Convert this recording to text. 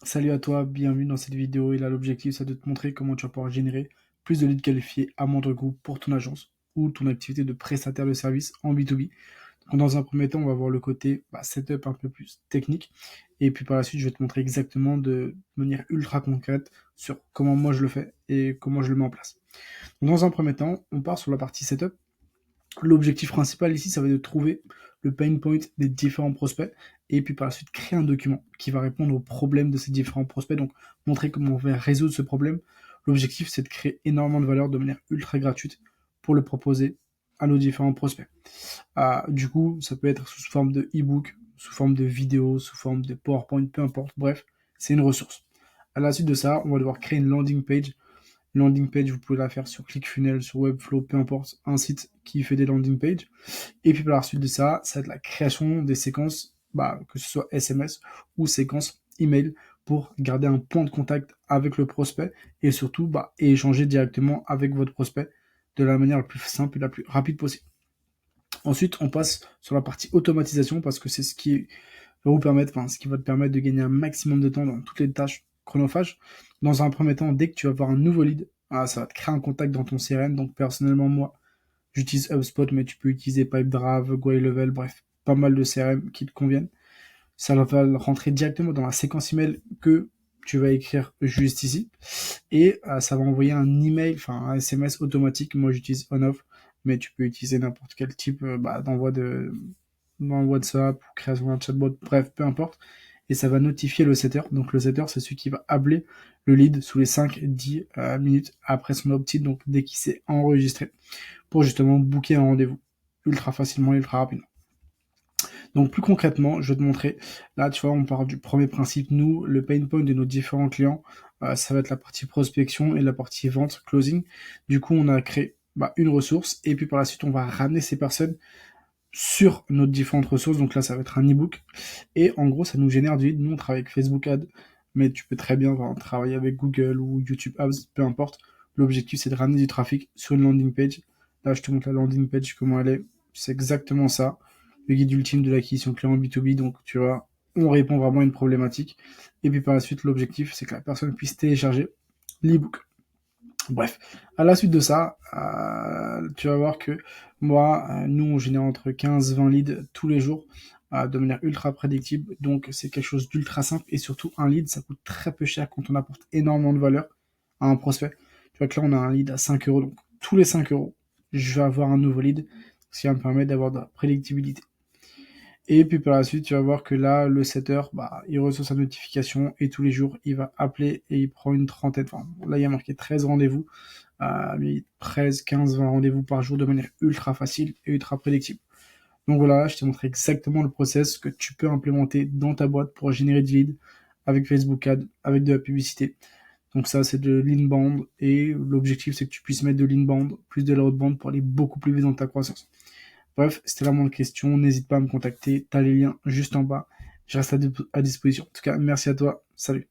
Salut à toi, bienvenue dans cette vidéo. Et là, l'objectif, c'est de te montrer comment tu vas pouvoir générer plus de leads qualifiés à moindre coût pour ton agence ou ton activité de prestataire de service en B2B. Donc, dans un premier temps, on va voir le côté setup un peu plus technique. Et puis par la suite, je vais te montrer exactement de manière ultra concrète sur comment moi je le fais et comment je le mets en place. Donc, dans un premier temps, on part sur la partie setup. L'objectif principal ici, ça va être de trouver le pain point des différents prospects et puis par la suite créer un document qui va répondre aux problèmes de ces différents prospects, donc montrer comment on va résoudre ce problème. L'objectif, c'est de créer énormément de valeur de manière ultra gratuite pour le proposer à nos différents prospects. Du coup, ça peut être sous forme de e-book, sous forme de vidéo, sous forme de PowerPoint, peu importe, bref, c'est une ressource. À la suite de ça, on va devoir créer une landing page. Landing page, vous pouvez la faire sur ClickFunnels, sur Webflow, peu importe, un site qui fait des landing pages. Et puis par la suite de ça, ça va être la création des séquences, que ce soit SMS ou séquences email pour garder un point de contact avec le prospect et surtout échanger directement avec votre prospect de la manière la plus simple et la plus rapide possible. Ensuite, on passe sur la partie automatisation parce que c'est ce qui va vous permettre, ce qui va te permettre de gagner un maximum de temps dans toutes les tâches chronophages. Dans un premier temps, dès que tu vas avoir un nouveau lead, ça va te créer un contact dans ton CRM. Donc personnellement, moi, j'utilise HubSpot, mais tu peux utiliser Pipedrive, GoiLevel, bref, pas mal de CRM qui te conviennent. Ça va rentrer directement dans la séquence email que tu vas écrire juste ici. Et ça va envoyer un email, un SMS automatique. Moi, j'utilise on-off, mais tu peux utiliser n'importe quel type d'envoi dans WhatsApp ou création d'un chatbot, bref, peu importe. Et ça va notifier le setter. Donc le setter, c'est celui qui va appeler le lead sous les 5-10 minutes après son opt-in, donc dès qu'il s'est enregistré, pour justement booker un rendez-vous ultra facilement, ultra rapidement. Donc plus concrètement, je vais te montrer. Là, tu vois, on part du premier principe. Nous, le pain point de nos différents clients, ça va être la partie prospection et la partie vente, closing. Du coup, on a créé une ressource et puis par la suite, on va ramener ces personnes sur nos différentes ressources. Donc là, ça va être un ebook. Et en gros, ça nous génère du lead. Nous, on travaille avec Facebook Ads, mais tu peux très bien travailler avec Google ou YouTube Ads, peu importe. L'objectif, c'est de ramener du trafic sur une landing page. Là, je te montre la landing page, comment elle est. C'est exactement ça. Le guide ultime de l'acquisition client B2B. Donc, tu vois, on répond vraiment à une problématique. Et puis par la suite, l'objectif, c'est que la personne puisse télécharger l'ebook. Bref, à la suite de ça, tu vas voir que moi, nous, on génère entre 15-20 leads tous les jours de manière ultra prédictible. Donc, c'est quelque chose d'ultra simple. Et surtout, un lead, ça coûte très peu cher quand on apporte énormément de valeur à un prospect. Tu vois que là, on a un lead à 5 euros. Donc, tous les 5 euros, je vais avoir un nouveau lead, ce qui va me permettre d'avoir de la prédictibilité. Et puis par la suite, tu vas voir que là, le setter, il reçoit sa notification et tous les jours, il va appeler et il prend une trentaine. Enfin, là, il y a marqué 13 rendez-vous, mais 13, 15, 20 rendez-vous par jour de manière ultra facile et ultra prédictible. Donc voilà, je t'ai montré exactement le process que tu peux implémenter dans ta boîte pour générer du lead avec Facebook Ads, avec de la publicité. Donc ça, c'est de l'inbound et l'objectif, c'est que tu puisses mettre de l'inbound plus de l'outbound pour aller beaucoup plus vite dans ta croissance. Bref, c'était la moindre question. N'hésite pas à me contacter. T'as les liens juste en bas. Je reste à disposition. En tout cas, merci à toi. Salut.